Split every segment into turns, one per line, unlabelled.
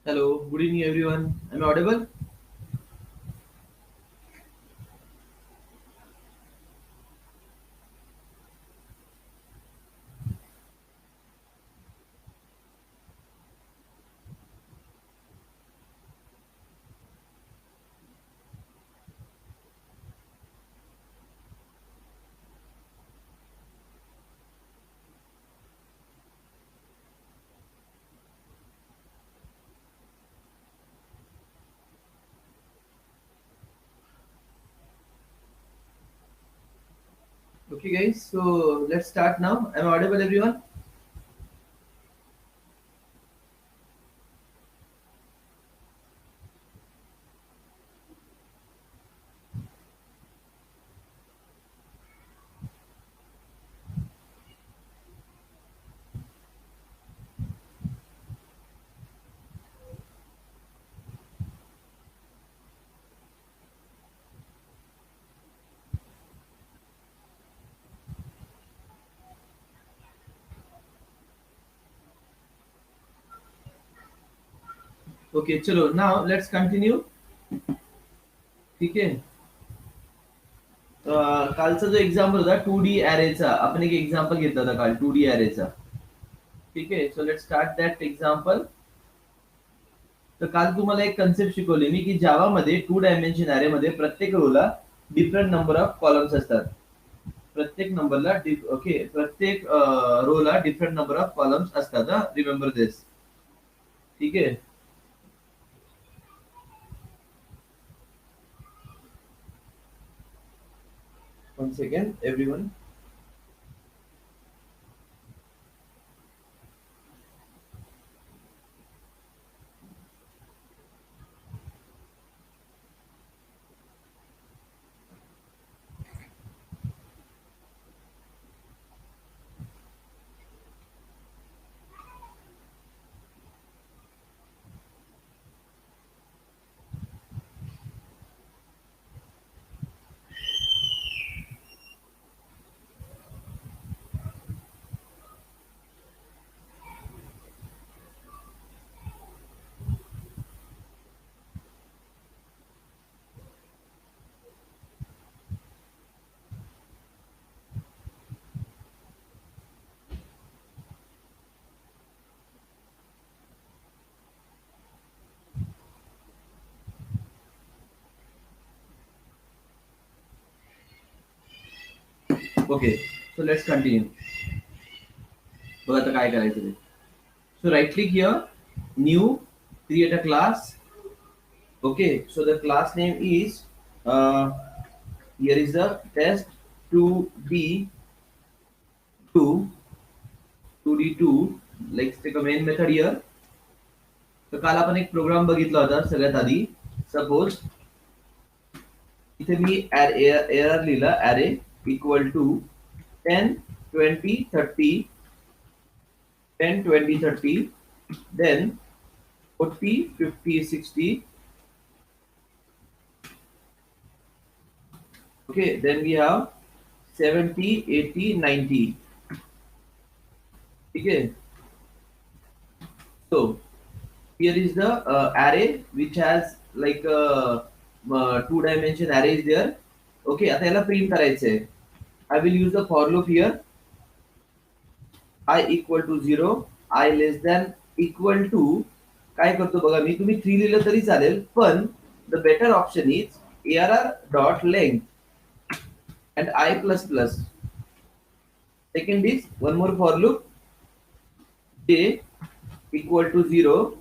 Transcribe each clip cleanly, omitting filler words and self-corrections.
Hello, good evening everyone. Am I audible? Okay guys, so let's start now. Am I audible everyone? Okay, चलो now let's continue. ठीक आहे. कालचा जो example होता 2D अरेचा आपण एक एक्झाम्पल घेतला होता काल 2D अरेचा. ठीक आहे. So let start that example. तर काल तुम्हाला एक कन्सेप्ट शिकवली मी की जावा मध्ये 2 डायमेन्शन अरे मध्ये प्रत्येक रोला डिफरंट नंबर ऑफ कॉलम्स असतात. प्रत्येक नंबरला ओके प्रत्येक रोला डिफरंट नंबर ऑफ कॉलम्स असतात. रिमेंबर दिस. ठीक आहे. One second, everyone. Okay, so let's continue. बघा आता काय करायचं ते. So right click here, new, create a class. Okay, so the class name is here is the test 2D2 2D2. Let's take a main method here. तर काल आपण एक programme बघितला होता सगळ्यात आधी. सपोज इथे मी एरर लिहिला अरे equal to 10 20 30 10 20 30 then 40 50 60. Okay, then we have 70 80 90. Okay, so here is the array which has like 2 dimension array is there. Okay, आता याला प्रिंट करायचंय. I will use the for loop here. I equal to 0, I less than equal to. काय करतो बघा मी, तुम्ही 3 लिहिलं तरी चालेल, पण the better option is arr dot length and I plus plus. Second is one more for loop, j equal to 0,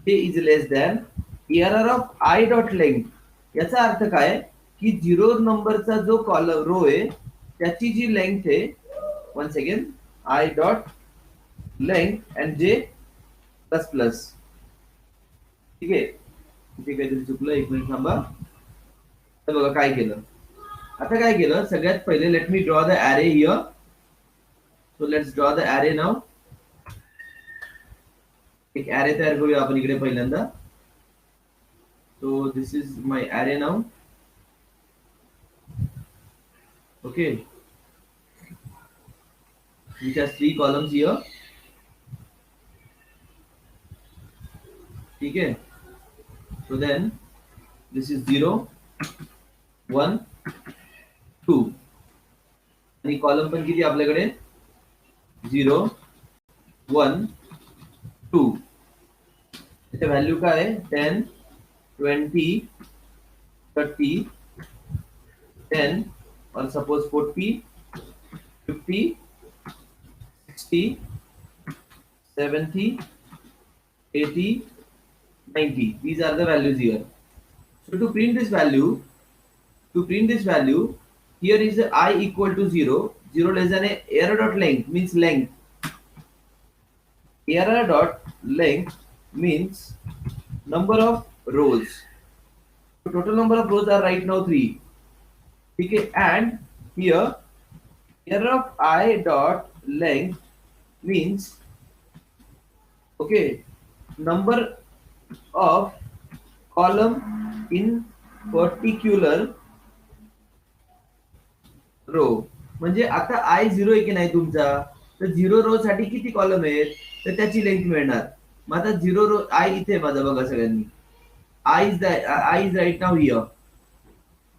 j is less than arr of I dot length. याचा अर्थ काय की 0 नंबरचा जो कॉलम रो आहे त्याची जी length आहे, one second, I dot length and j plus plus. ठीक आहे. इथे काहीतरी चुकलं, एक मिनिट थांबा. तर बघा काय केलं. आता काय केलं, सगळ्यात पहिले लेट मी ड्रॉ द अरे here. So let's draw the अरे नाव. एक अरे तयार करूया आपण इकडे पहिल्यांदा. So this is my array now. Okay, which has 3 columns here. ठीक आहे. सो देन दिस इज 0 1 2 आणि कॉलम पण किती आपल्याकडे 0 1 2. त्याचे व्हॅल्यू काय आहे 10 20 30 10 or suppose 40 50 60 70 80 90. These are the values here. So to print this value, here is I equal to 0, 0 less than a error dot length means length. Error dot length means number of rows. So total number of rows are right now 3. Okay, and here error of I dot length means okay number of column in particular row. म्हणजे आता I 0 आहे की नाही तुमचा, तर 0 row साठी किती column आहेत तर त्याची लेंथ मिळणार. मग आता 0 रो आय इथे माझा बघा सगळ्यांनी, I is right now here.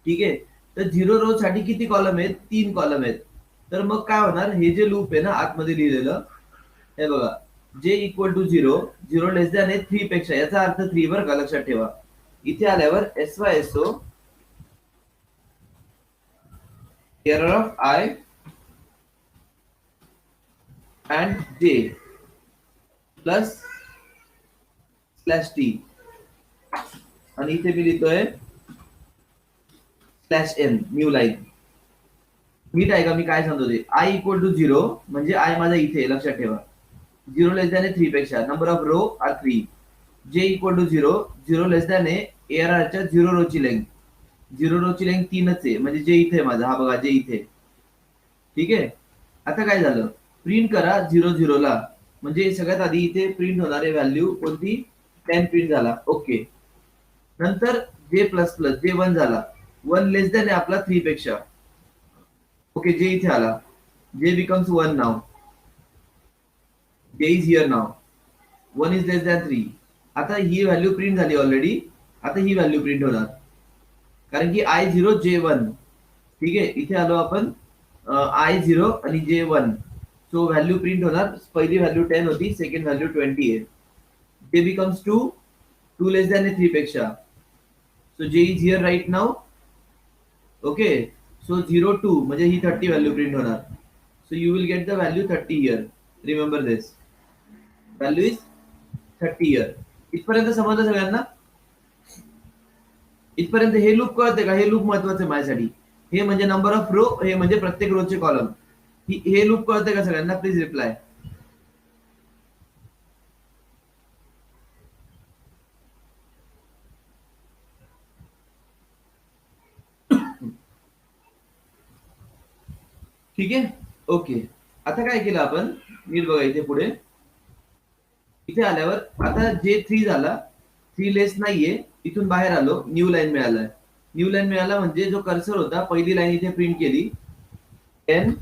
ठीक आहे, तर 0 रो साठी किती कॉलम आहेत 3 कॉलम आहेत. तर मग काय होणार, हे जे लूप आहे ना आतमध्ये लिहिलेलं हे बघा, जे इक्वल टू 0, 0 लेस दॅन आहे 3 पेक्षा, याचा अर्थ 3 बरं का, लक्षात ठेवा. इथे आल्यावर SYSO error of I and J plus slash T आणि इथे मी लिहितोय स्लॅश N न्यू लाईन. नीट आहे का मी काय सांगतो ते. I इक्वल टू 0 म्हणजे I माझा इथे, लक्षात ठेवा. 0 लेस दॅन 3 पेक्षा, number of row are 3. J equal to 0, 0 less than एररच्या 0 रो ची लेंथ, 0 रो ची लेंथ 3च आहे, म्हणजे जे इथे माझा, हा बघा जे इथे. ठीक आहे, आता काय झालं, प्रिंट करा 0 0 ला, म्हणजे सगळ्यात आधी इथे प्रिंट होणारे व्हॅल्यू कोणती 10 प्रिंट झाला. ओके, नंतर जे प्लस प्लस जे 1 झाला, 1 लेस दॅन आहे आपला 3 पेक्षा. ओके, जे इथे आला, जे becomes 1 now, J is here now, 1 is less than 3. आता ही व्हॅल्यू प्रिंट झाली ऑलरेडी, आता ही व्हॅल्यू प्रिंट होणार कारण की I0 J1. ठीक आहे, इथे आलो आपण I0 आणि J1, सो व्हॅल्यू प्रिंट होणार. पहिली व्हॅल्यू 10 होती, सेकंड व्हॅल्यू 20 आहे. जे बिकम्स 2, 2 लेस दॅन 3 पेक्षा, so J is here right now. Okay, so 0 2 म्हणजे ही 30 व्हॅल्यू प्रिंट होणार. So you will get the value 30 here. Remember this, value is 30 here. इथपर्यंत समजलं सगळ्यांना? इथपर्यंत हे लूप कळते का? हे लूप महत्वाचं आहे माझ्यासाठी. हे म्हणजे नंबर ऑफ रो, हे म्हणजे प्रत्येक रोचे कॉलम. हे लूप कळते का सगळ्यांना? Please reply. ठीक आहे, ओके. आता काय केलं आपण, नीट बघा इथे पुढे. इथे आल्यावर आता जे 3 झाला, 3 लेस नाहीये, इथून बाहेर आलो, न्यू लाईन मिळालाय. न्यू लाईन मिळाला म्हणजे जो कर्सर होता, पहिली लाईन इथे प्रिंट केली 10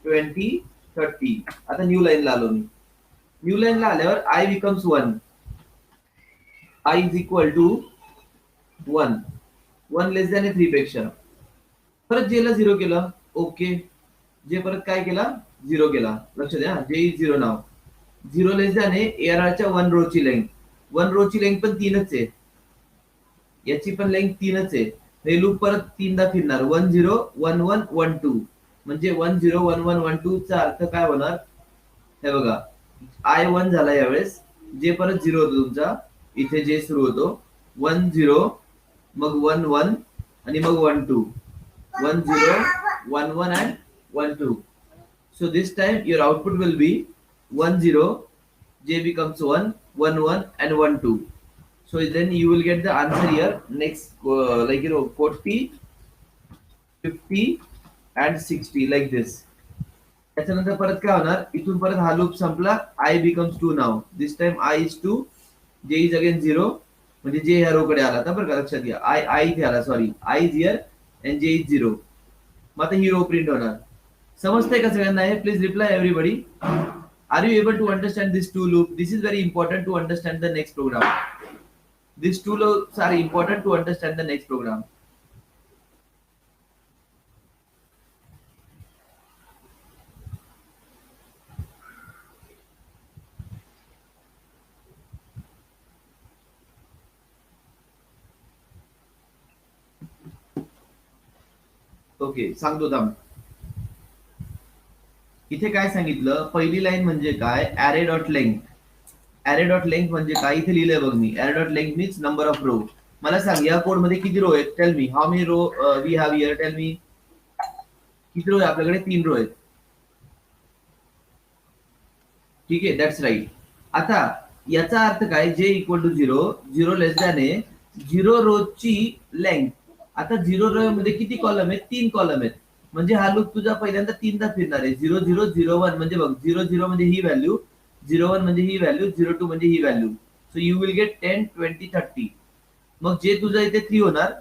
20 30. आता न्यू लाईनला आलो मी. न्यू लाईनला आल्यावर I becomes 1, I is equal to 1, 1 less than 3 पेक्षा. परत जे ला 0 केलं. ओके, जे परत काय केला 0 केला. लक्ष द्या, J is 0 now, 0 less than ARRच्या 1 रो ची लेंथ, 1 रो ची लेंथ पण 3च आहे, याची पण लेंथ 3च आहे. हे लूप परत 3दा फिरणार, 1 0 1 1 1 2, म्हणजे 1 0 1 1 1 2 चा अर्थ काय होणार, हे बघा I1 झाला यावेळेस, जे परत 0 होतो तुमचा, इथे जे सुरू होतो 1 0, मग 1 1 आणि मग 1 2, 1 0 1 1 and 1 2. So this time your output will be 1 0, J becomes 1 1 1 and 1 2. So then you will get the answer here. Next, like 40, 50 and 60 like this. त्याच्यानंतर परत काय होणार, इथून परत हा लूप संपला. I becomes 2 now. This time I is 2, J is again 0, म्हणजे J ह्या रो कडे आला. आता बरं का लक्षात घ्या, I इथे आला, sorry, I is here and J is 0. मग आता ही रो प्रिंट होणार. समजतंय का सगळ्यांना हे? Please reply everybody. Are you able to understand this two loop? This is very important to understand the next program. These two loops are important to understand the next program. Okay, सांगतो थांब. इथे काय सांगितलं, पहिली line म्हणजे काय, array dot length. Array dot length म्हणजे काय, इथे लिहिलंय बघ मी, array dot length means number of row. मला सांग या कोड मध्ये किती रो आहेत, tell me how many row we have here, tell me किती रो आहे आपल्याकडे, 3 रो आहेत. ठीक आहे, दॅट्स राईट. आता याचा अर्थ काय, जे इक्वल टू 0, 0 लेस दॅन आहे 0 रोची लेंथ. आता 0 रो मध्ये किती कॉलम आहेत, 3 कॉलम आहेत. म्हणजे हा लूप तुझा पहिल्यांदा 3दा फिरणार आहे. 0 0 0 1 म्हणजे बघ 0 0 म्हणजे ही व्हॅल्यू, 0 1 म्हणजे ही व्हॅल्यू, 0 2 म्हणजे ही value. So you will get 10 20 30. मग जे तुझं इथे 3 होणार,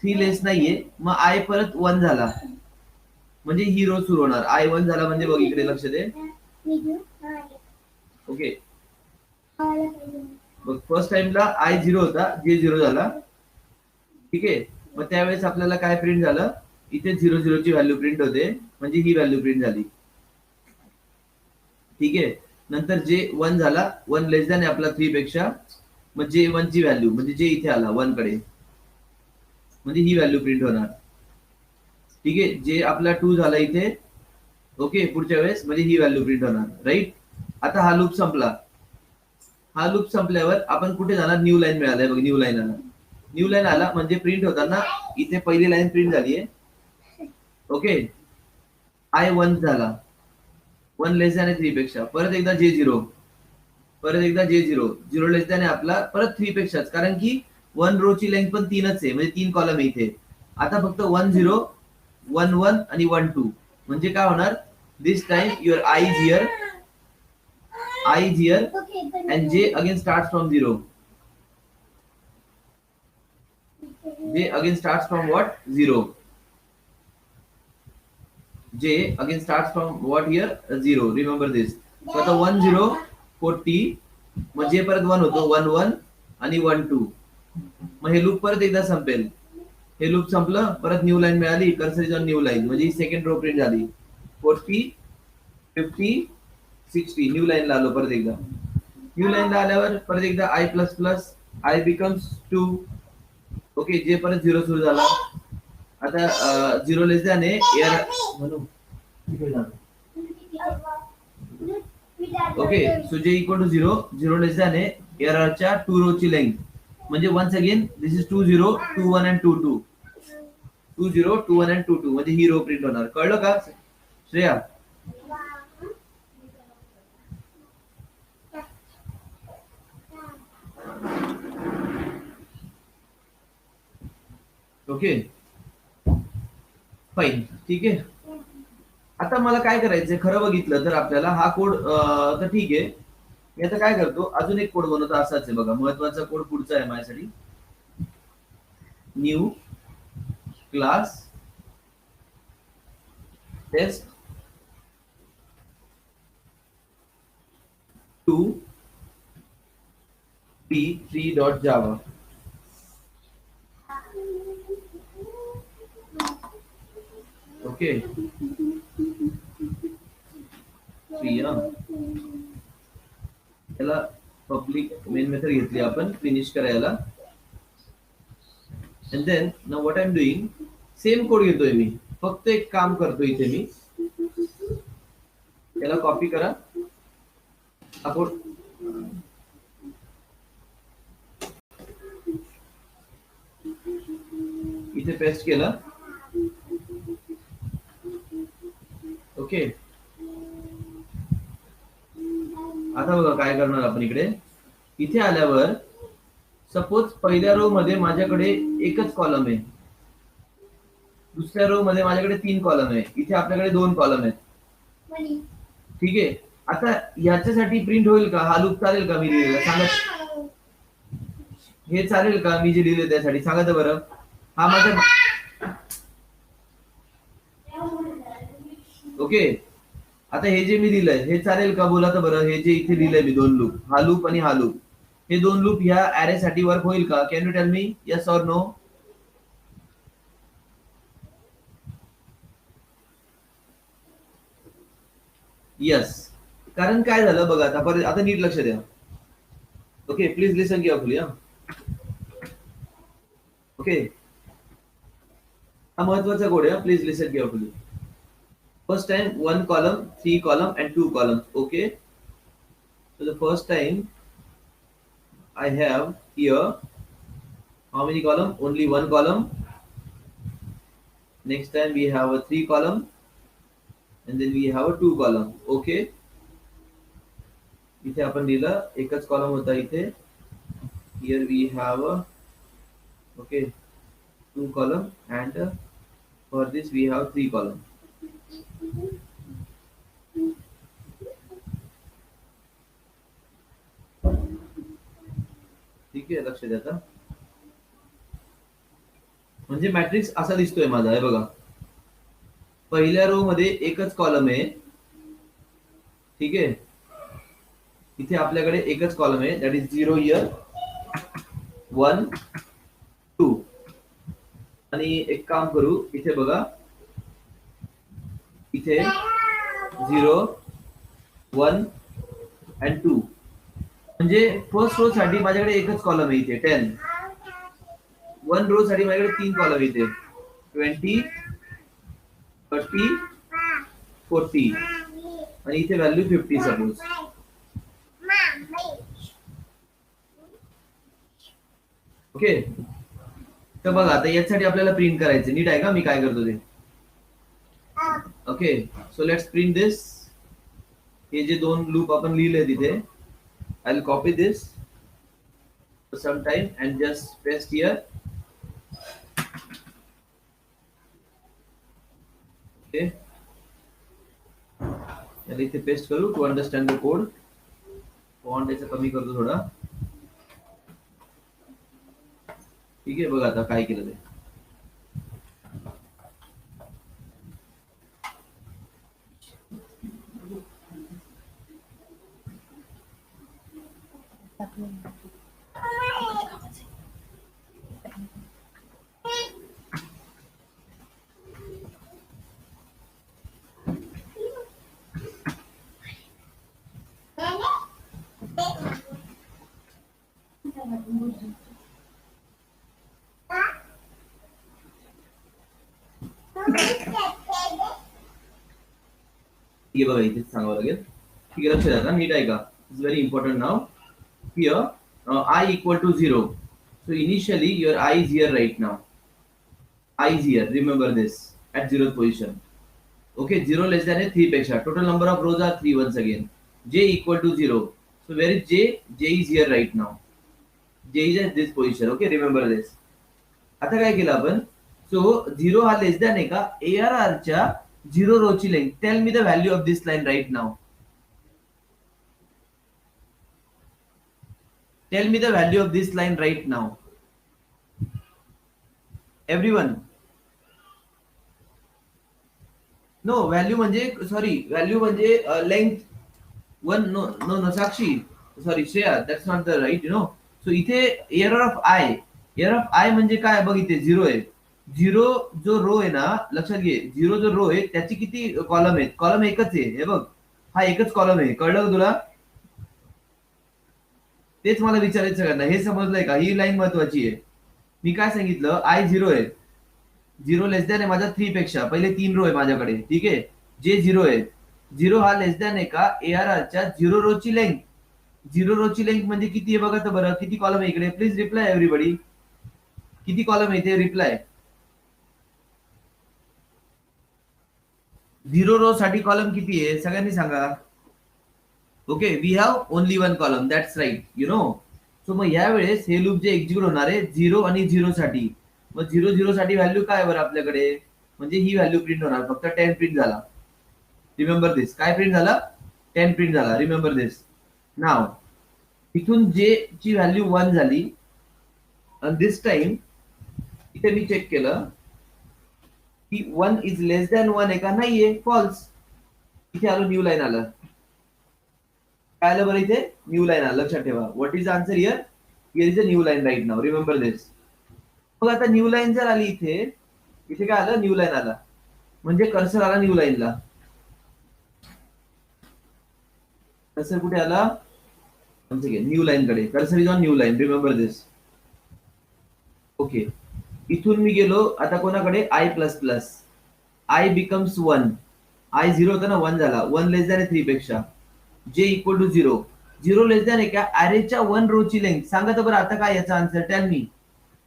3 लेस नाहीये, मग आय परत 1 झाला म्हणजे ही रो सुरू होणार. आय 1 झाला म्हणजे बघ इकडे लक्ष दे. ओके, मग फर्स्ट टाइमला आय 0 होता, जे 0 झाला. ठीक आहे, मग त्यावेळेस आपल्याला काय प्रिंट झालं, इथे 0 0 ची व्हॅल्यू प्रिंट होते म्हणजे ही व्हॅल्यू प्रिंट झाली. ठीक आहे, नंतर जे 1 झाला, 1 लेस दॅन आहे आपला 3 पेक्षा, मग जे 1 ची व्हॅल्यू म्हणजे जे इथे आला 1 कडे म्हणजे ही व्हॅल्यू प्रिंट होणार. ठीक आहे, जे आपला 2 झाला इथे, ओके, पुढच्या वेळेस म्हणजे ही व्हॅल्यू प्रिंट होणार. राईट. आता हा लूप संपला. हा लूप संपल्यावर आपण कुठे जाणार, न्यू लाईन मिळालाय बघ, न्यू लाईन आला. न्यू लाईन आला म्हणजे प्रिंट होताना इथे पहिली लाईन प्रिंट झाली आहे. ओके, आय 1 झाला, 1 लेस दॅन आहे 3 पेक्षा, परत एकदा जे 0, परत एकदा जे 0, 0 लेस दॅन आहे आपला परत 3 पेक्षाच, कारण की 1 रो ची लेंथ पण 3च आहे म्हणजे 3 कॉलम आहे इथे. आता फक्त 1 0 1 1 आणि 1 2 म्हणजे काय होणार, this time your I is here, I is here, and J again starts from 0. J again starts from what? 0. J again starts from what here? 0. Remember this. So आता 1 0 40, मग J परत 1 होतो, 1 1 आणि 1 2. मग हे लूप परत एकदा संपेल. हे लूप संपलं, परत न्यू लाईन मिळाली, cursor is on new line म्हणजे ही सेकंड रो प्रिंट झाली. 40 50 60 न्यू लाईनला आलो परत एकदा. न्यू लाईनला आल्यावर परत एकदा I plus plus, I becomes 2. Okay, J परत 0 सुरू झाला. आता 0 लेस दॅन आहे एअर म्हणू. Okay, so J equal to 0, 0 less than आहे एअरच्या 2 रो ची लेंथ म्हणजे once again this is 2 0 2 1 and 2 2, 2 0 2 1 and 2 2 म्हणजे ही रो प्रिंट होणार. कळलं का श्रेया? ओके फाईन, ठीक आहे. आता मला काय करायचंय, खरं बघितलं तर आपल्याला हा कोड तर ठीक आहे. मी आता काय करतो, अजून एक कोड बनवतो. असाच आहे बघा, महत्वाचा कोड पुढचा आहे माझ्यासाठी. New class taste 2 p3.java. Okay, 3 याला पब्लिक मेन मेथड घेतली आपण फिनिश करायला. And then now what I am doing, same code घेतोय मी, फक्त एक काम करतो इथे मी, याला कॉपी करा हा कोड, इथे पेस्ट केला. ओके, आता बघा काय करणार आपण. इथे आल्यावर सपोज पहिल्या रो मध्ये माझ्याकडे एकच कॉलम आहे, दुसऱ्या रो मध्ये माझ्याकडे 3 कॉलम आहे, इथे आपल्याकडे 2 कॉलम आहेत. ठीक आहे, आता याच्यासाठी प्रिंट होईल का, हा लूप चालेल का मी लिहिलेला, सांगा. हे चालेल का मी जे लिहिले त्यासाठी, सांगा तर बरं. हा माझा ओके, आता हे जे मी लिहिलंय हे चालेल का, बोला तर बरं. हे जे इथे लिहिलंय मी 2 लूप, हा लूप आणि हा लूप, हे दोन लूप ह्या अरे साठी वर्क होईल का? Can you tell me yes or no? Yes. कारण काय झालं बघा, आता नीट लक्ष द्या. Okay, please listen carefully. Okay, हा महत्वाचा कोड आहे. Please listen carefully. First time 1 column, 3 column and 2 columns. Okay. So the first time I have here how many column? Only 1 column. Next time we have a 3 column and then we have a 2 column. Okay. इथे आपण लिहिलं एकच column होता इथे. Here we have a okay 2 column and for this we have 3 column. ठीक आहे, लक्ष द्या आता. म्हणजे मॅट्रिक्स असा दिसतोय माझा, हे बघा. पहिल्या रो मध्ये एकच कॉलम आहे. ठीक आहे, इथे आपल्याकडे एकच कॉलम आहे, दॅट इज 0 हियर 1 2. आणि एक काम करू, इथे बघा, इथे 0 1 and 2. म्हणजे फर्स्ट रो साठी माझ्याकडे एकच कॉलम आहे इथे 10. 1 रो साठी माझ्याकडे 3 कॉलम इथे 20 30 40 आणि इथे व्हॅल्यू 50 सपोज. ओके, तर बघा आता यासाठी आपल्याला प्रिंट करायचं. नीट आहे का मी काय करतो ते? Okay, so let's print this. हे जे दोन लूप आपण लिहिले तिथे, I will copy this some time and just paste here. Okay, याला इथे पेस्ट करू to understand the code. Font याचा कमी करतो थोडा. ठीक आहे, बघा आता काय केलं ते. ठीक आहे, बघा इथे सांगावं लागेल. ठीक आहे, लक्ष द्या, नीट आहे का? It's very important now. Here I equal to 0. So initially your I is here right now. I is here. Remember this at 0th position. Okay, 0 less than 3 पेक्षा. Total number of rows are 3 once again. J equal to 0. So where is J? J is here right now. J is at this position. Okay, remember this. आता काय केलं आपण? So 0 हा लेस than आहे का? ARR च्या 0 row ची length. Tell me the value of this line right now. Tell me the value of this line right now. Everyone. No, value म्हणजे सॉरी, व्हॅल्यू म्हणजे length. One no no no Sakshi, sorry Shreya, that's not the right so इथे error of I. Error of I म्हणजे काय? बघ इथे 0 आहे. 0 जो row आहे ना, लक्षात घे, 0 जो रो आहे त्याची किती कॉलम आहेत? कॉलम एकच आहे. हे बघ, हा एकच कॉलम आहे. कळलं का तुला? तेच मला विचारायचं सगळ्यांना. हे समजलंय का? ही लाईन महत्वाची आहे. मी काय सांगितलं? I 0 आहे. 0 लेस दॅन आहे माझा 3 पेक्षा. पहिले 3 रो आहे माझ्याकडे. ठीक आहे, जे 0 आहे. 0 हा लेस दॅन आहे का ARR च्या 0 रो ची लेंथ. 0 रो ची लेंथ म्हणजे किती आहे बघा तर बरं. किती कॉलम आहे इकडे? Please reply everybody. किती कॉलम आहे इथे? रिप्लाय. 0 रो साठी कॉलम किती आहे सगळ्यांनी सांगा. Okay, we have only 1 column. That's right. So मग यावेळेस हे लूप जे एक्झिक्यूट होणार आहे 0 आणि 0 साठी. मग 0 0 साठी व्हॅल्यू काय बरं आपल्याकडे? म्हणजे ही व्हॅल्यू प्रिंट होणार. फक्त 10 प्रिंट झाला. रिमेंबर दिस. काय प्रिंट झाला? 10 प्रिंट झाला. रिमेंबर दिस. नाव इथून जे ची व्हॅल्यू 1 झाली आणि दिस टाइम इथे मी चेक केलं की 1 इज लेस दॅन 1 आहे का? नाहीये, फॉल्स. इथे आलो, न्यू लाईन आलं. काय आलं बरं इथे? न्यू लाईन आलं. लक्षात ठेवा. What is answer here? Here is a new line right now. Remember this. मग आता न्यू लाईन जर आली इथे, इथे काय आलं? न्यू लाईन आला. म्हणजे कर्सर आला न्यू लाईनला. कर्सर कुठे आला? न्यू लाईन कडे. Cursor is on new line. Remember this. Okay. इथून मी गेलो आता कोणाकडे? I plus plus. I becomes 1. I 0 होता ना, 1 झाला. 1 लेस दॅन 3 पेक्षा. जे इक्वल टू 0. 0 लेस दॅन आहे का? अरेच्या 1 रो ची लेंथ. सांगा तर बरं आता काय याचा आन्सर? Tell me.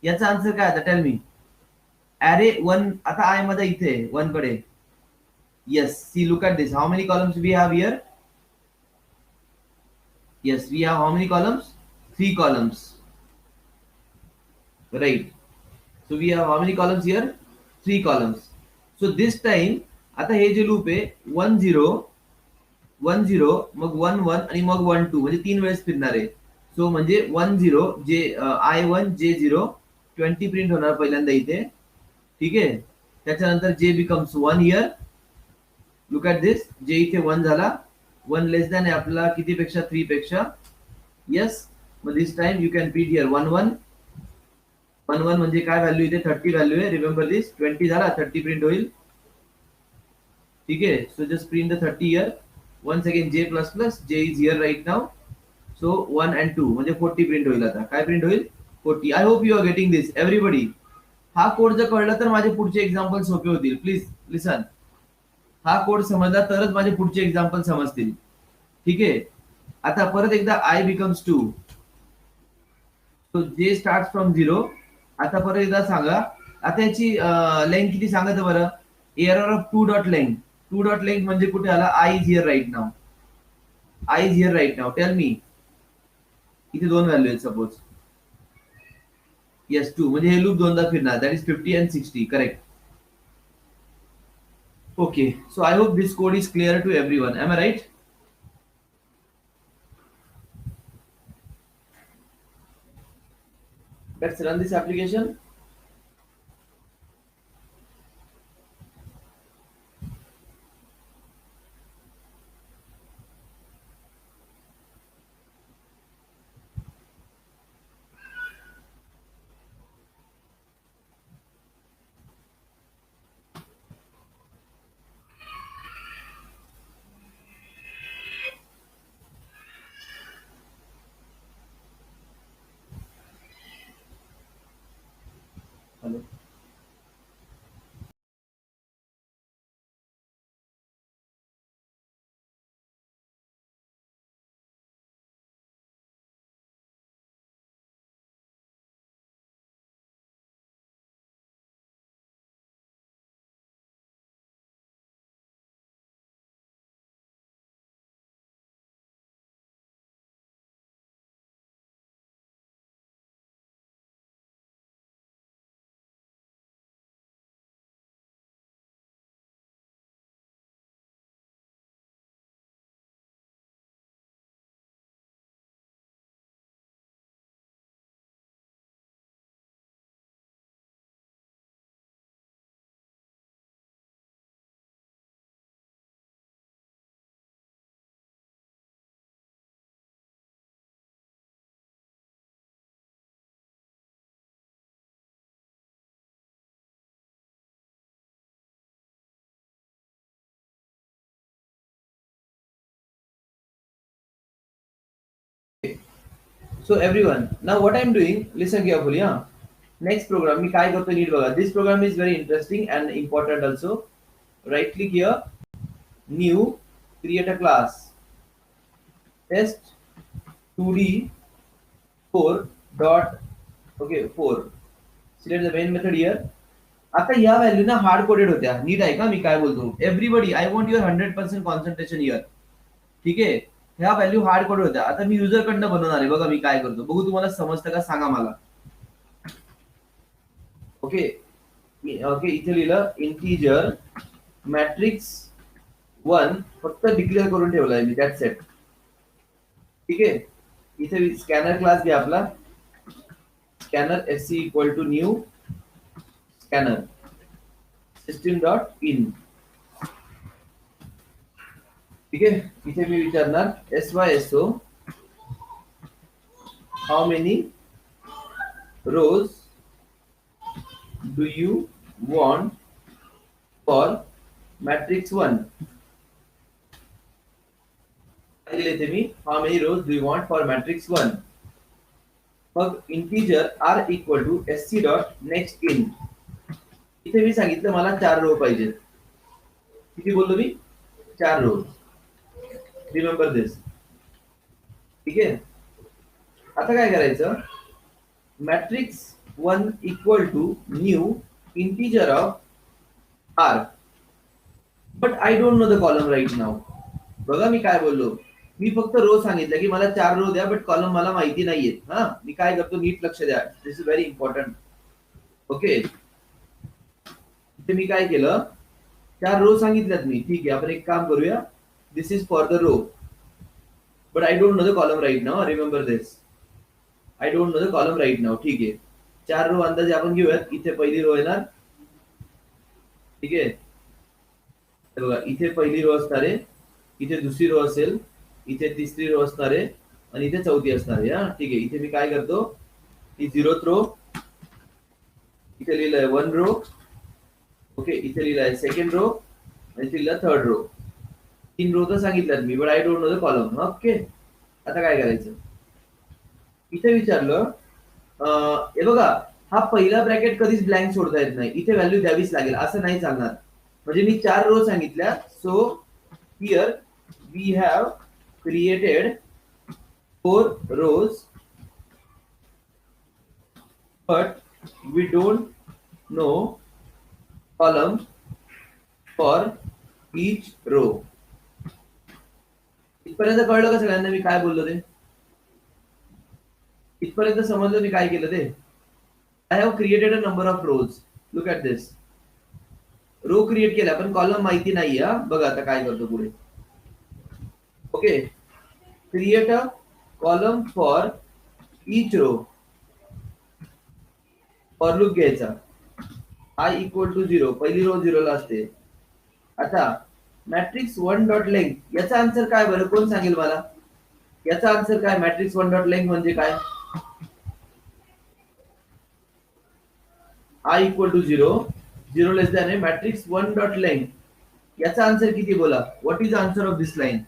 याचा आन्सर काय आता? Tell me. अरे 1 आता आय मध्ये इथे 1 कडे. Yes. See look at this. How many columns we have here? Yes, we have how many columns? 3 columns. Right. So we have how many columns here? 3 columns. So this time आता हे जे loop आहे 1 0 1 0 मग 1 1 आणि मग 1 2 म्हणजे 3 वेळेस फिरणार आहे. सो म्हणजे 1 0 जे I1 J0 20 प्रिंट होणार पहिल्यांदा इथे. ठीक आहे. त्याच्यानंतर J becomes 1 here. Look at this. J इथे 1 झाला. 1 लेस दॅन आहे आपला किती पेक्षा? 3 पेक्षा. येस. मग this time you can print here 1 1. 1 1 म्हणजे काय व्हॅल्यू इथे? 30 व्हॅल्यू आहे. रिमेंबर दिस. 20 झाला, 30 प्रिंट होईल. ठीक आहे. So just print the 30 here. Once again J plus plus. J is here right now. So 1 and 2 म्हणजे 40 प्रिंट होईल आता. काय प्रिंट होईल? 40. I hope you are getting this everybody. हा कोड जर कळला तर माझे पुढचे एक्झाम्पल सोपे होतील. Please listen. हा कोड समजला तरच माझे पुढचे एक्झाम्पल समजतील. ठीक आहे. आता परत एकदा I becomes 2. So J starts from 0. आता परत एकदा सांगा. आता याची लेंथ किती सांगा तर बरं? Error of 2 dot length. 2 dot length म्हणजे कुठे आला? I is here right now. I is here right now. Tell me. इथे 2 व्हॅल्यू आहेत सपोज. येस 2 म्हणजे हे लूप दोनदा फिरणार. That is 50 and 60. Correct. Okay. So I hope this code is clear to everyone. Am I right? Let's run this application. Hello. So everyone, now what I'm doing, listen carefully. Yeah. Next program, मी काय करतो नीट बघा. This program is very interesting and important also. Right click here, new, create a class. Test 2D 4 dot okay 4. Select the main method here. आता या value ना hard coded होत्या. नीट आहे का मी काय बोलतो? Everybody I want your 100% concentration here. ठीक आहे. ह्या व्हॅल्यू हार्ड कोड होत्या. आता मी युजर कडनं बनवणार आहे. बघा मी काय करतो. बघू तुम्हाला समजतं का? सांगा मला. ओके. ओके इथे लिहिलं इंटिजर मॅट्रिक्स 1 फक्त डिक्लेअर करून ठेवलाय मी. That's it. ठीक आहे. इथे स्कॅनर क्लास घ्या आपला. Scanner SC equal to new scanner system.in. ठीक आहे. इथे मी विचारणार SYSO how many rows do you want for matrix 1. दिले ते मी how many rows do you want for matrix 1. मग integer R equal to SC dot next in. इथे मी सांगितलं मला 4 रो पाहिजेत. किती बोललो मी? 4 रो. रिमेंबर दिस. ठीक आहे. आता काय करायचं? Matrix 1 equal to new integer of R, but I don't know the column right now. बघा मी काय बोललो. मी फक्त रो सांगितलं की मला 4 रो द्या, बट कॉलम मला माहिती नाहीयेत. हा, मी काय करतो नीट लक्ष द्या. दिस इज व्हेरी इम्पॉर्टंट. ओके. इथे मी काय केलं, 4 रो सांगितल्यात मी. ठीक आहे, आपण एक काम करूया. This is for the row, but I don't know the column right now. Remember this. I don't know the column right now. ठीक आहे. 4 रो अंदाजे आपण घेऊयात. इथे पहिली रो येणार. ठीक आहे. बघा इथे पहिली रो असणार आहे, इथे दुसरी रो असेल, इथे तिसरी रो असणार आहे आणि इथे चौथी असणार आहे. हा, ठीक आहे. इथे मी काय करतो, ही 0th रो, इथे लिहिलंय 1 रो. ओके. इथे लिहिलंय 2nd रो आणि इथे लिहिलं 3rd रो. 3 रो तर सांगितल्यात मी, but I don't know the column. Okay. आता काय करायचं? इथे विचारलं, हे बघा हा पहिला ब्रॅकेट कधीच ब्लँक सोडता येत नाही. इथे व्हॅल्यू द्यावीच लागेल, असं नाही चालणार. म्हणजे मी 4 रो सांगितल्या. So here we have created 4 rows, but we don't know column for each row. इथपर्यंत कळलं का सगळ्यांना मी काय बोललो ते? इथपर्यंत समजलं मी काय केलं ते? I have created a number of rows. Look at this. Row create केला पण कॉलम माहिती नाहीये. बघा आता काय करतो पुढे. Okay. Create a column for each row. For loop घ्यायचा. I equal to 0. पहिली रो 0 ला असते. आता मॅट्रिक्स 1 डॉट लेंथ, याचा आन्सर काय बरं? कोण सांगेल मला? याचा आन्सर काय? मॅट्रिक्स 1 डॉट लेंथ म्हणजे काय? I equal to 0, 0 less than आहे. मॅट्रिक्स 1 डॉट लेंथ, याचा आन्सर किती बोला? What is answer of this line?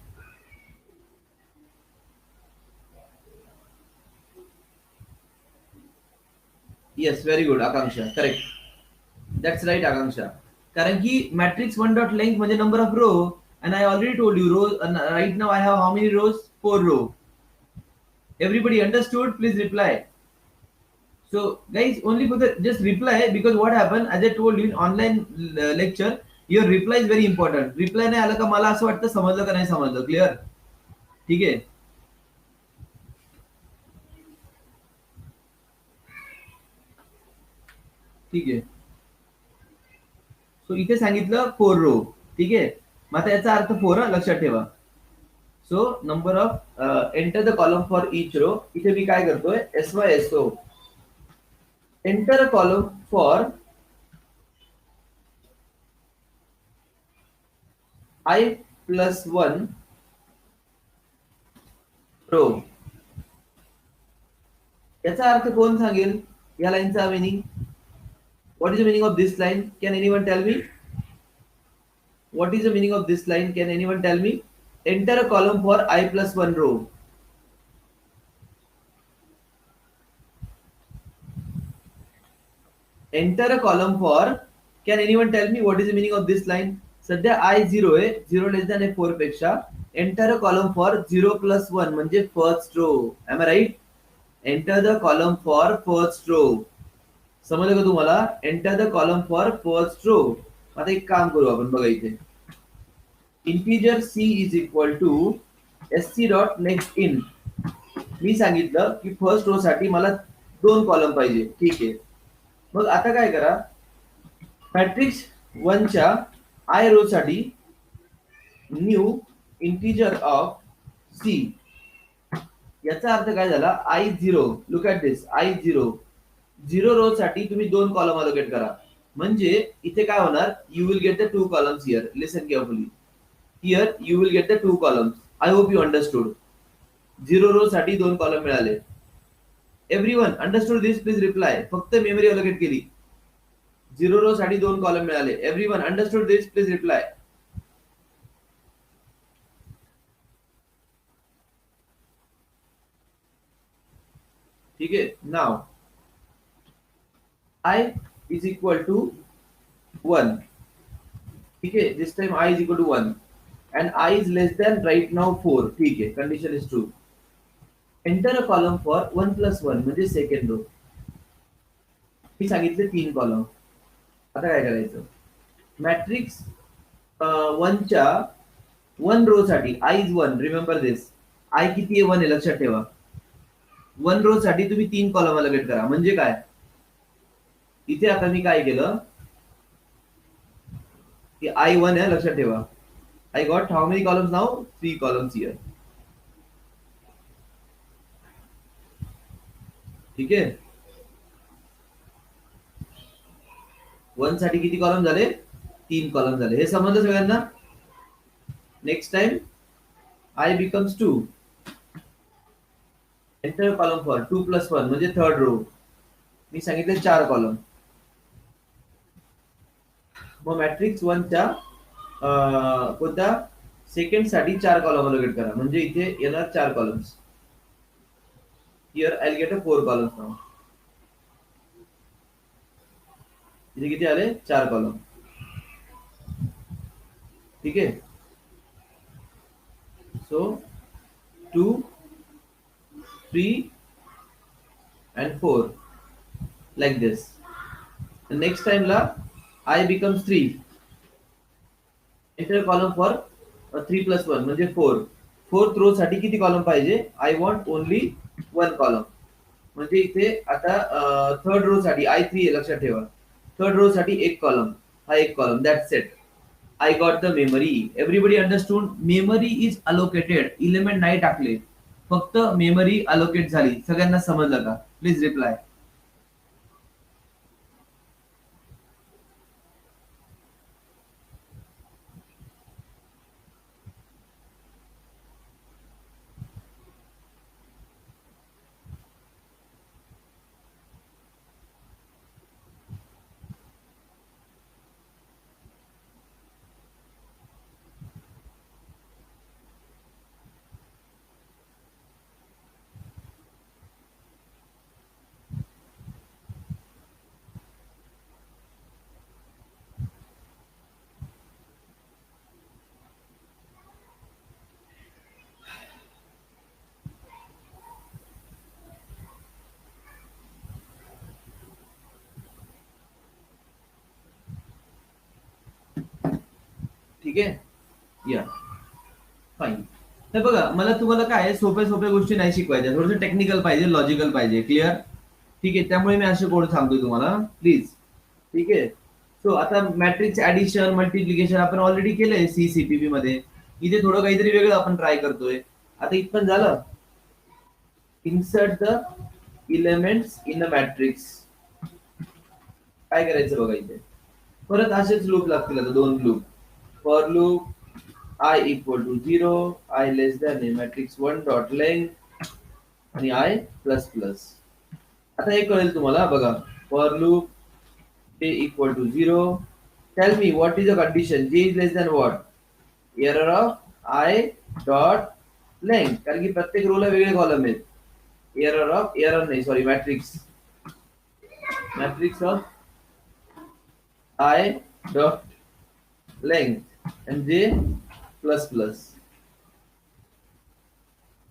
Yes, very good Akanksha. Correct. That's right Akanksha. कारण की मॅट्रिक्स 1 डॉट लेंथ म्हणजे number of row. and I already told you rows. Right now I have how many rows? 4 row. Everybody understood? Please reply. So guys, only for the just reply, because what happened, as I told you in online lecture, your reply is very important. Reply नाही आला का मला असं वाटतं समजलं का नाही समजलं. क्लिअर? ठीक आहे. ठीक आहे. सो इथे सांगितलं 4 रो. ठीक आहे. मग आता याचा अर्थ 4 लक्षात ठेवा. So number of enter the column for each row. इथे मी काय करतोय, SYSO enter a column for I+1 row. याचा अर्थ कोण सांगेल या लाईनचा meaning? What is the meaning of this line? Can anyone tell me? What is the meaning of this line? Can anyone tell me? Enter a column for I+1 row. Enter a column for. Can anyone tell me what is the meaning of this line? सध्या I 0 आहे, 0 less than 4 पेक्षा. Enter a column for 0+1 म्हणजे first row. Am I right? Enter the column for first row. समजलं का तुम्हाला? Enter the column for first row. आता एक काम करू आपण. बघा इथे integer C is equal to SC dot next in. मी सांगितलं की फर्स्ट रो साठी मला 2 कॉलम पाहिजे. ठीक आहे. मग आता काय करा, मॅट्रिक्स 1 च्या आय रो साठी न्यू इंटिजर ऑफ C. याचा अर्थ काय झाला? I0. Look at this. I0 0 row साठी तुम्ही 2 कॉलम अलोकेट करा. म्हणजे इथे काय होणार? You will get the 2 columns here. Listen carefully. Here you will get the 2 columns. I hope you understood. 0 row साठी 2 कॉलम मिळाले. Everyone understood this? Please reply. फक्त मेमरी अलोकेट केली. 0 row साठी 2 कॉलम मिळाले. Everyone understood this? Please reply. ठीक है. Now I is equal to 1. ठीक है. This time I is equal to 1 and I is less than right now 4. ठीक है. Condition is true. Enter a column for 1 plus 1 म्हणजे second row. मी सांगितले 3 column. आता काय करायचं? मॅट्रिक्स 1 च्या 1 रो साठी I is 1. Remember this. I किती आहे? 1 आहे, लक्षात ठेवा. 1 रो साठी तुम्ही 3 कॉलम अलोकेट करा. म्हणजे काय? इथे आता मी काय केलं की I 1 आहे, लक्षात ठेवा. I got how many columns now? 3 columns here. ठीक आहे. 1 साठी किती कॉलम झाले? 3 कॉलम झाले. हे समजलं सगळ्यांना? Next time I becomes 2. Enter column for 2 plus 1 म्हणजे थर्ड रो. मी सांगितले 4 कॉलम. मग मॅट्रिक्स 1 च्या कोणत्या सेकंड साठी 4 कॉलम अलोकेट करा. म्हणजे इथे येणार 4 columns. Here I get a 4 columns now. इथे किती आले? 4 कॉलम. ठीक आहे. So 2, 3 and 4 like this. The next time la I becomes 3. Enter column for 3 plus 1 म्हणजे 4. फोर्थ रो साठी किती कॉलम पाहिजे? I want only 1 column. म्हणजे इथे आता थर्ड रो साठी I3 आहे, लक्षात ठेवा. थर्ड रो साठी 1 कॉलम. हा 1 column. That's it. I got the memory. Everybody understood? Memory is allocated. Element नाही टाकले, फक्त मेमरी अलोकेट झाली. सगळ्यांना समजलं का? Please reply. ठीक आहे. या फाईन. तर बघा, मला तुम्हाला काय सोप्या सोप्या गोष्टी नाही शिकवायच्या, थोडंसं टेक्निकल पाहिजे, लॉजिकल पाहिजे. क्लिअर? ठीक आहे. त्यामुळे मी असे कोड सांगतोय तुम्हाला. प्लीज. ठीक आहे. सो आता मॅट्रिक्स ऍडिशन मल्टिप्लिकेशन आपण ऑलरेडी केलंय सीसीपीबी मध्ये. इथे थोडं काहीतरी वेगळं आपण ट्राय करतोय. आता इथं झालं. Insert the elements in a matrix. काय करायचं बघा इथे. परत असेच लूप लागतील. आता 2 loop. For loop I equal to 0, I less than a matrix 1 dot length आणि I plus plus. आता हे कळेल तुम्हाला. बघा, for loop j equal to 0. Tell me what is the condition? J is less than what? Error of I dot length. कारण की प्रत्येक रोला वेगळे कॉलम आहेत. error नाही, sorry, matrix of I dot length and j plus plus.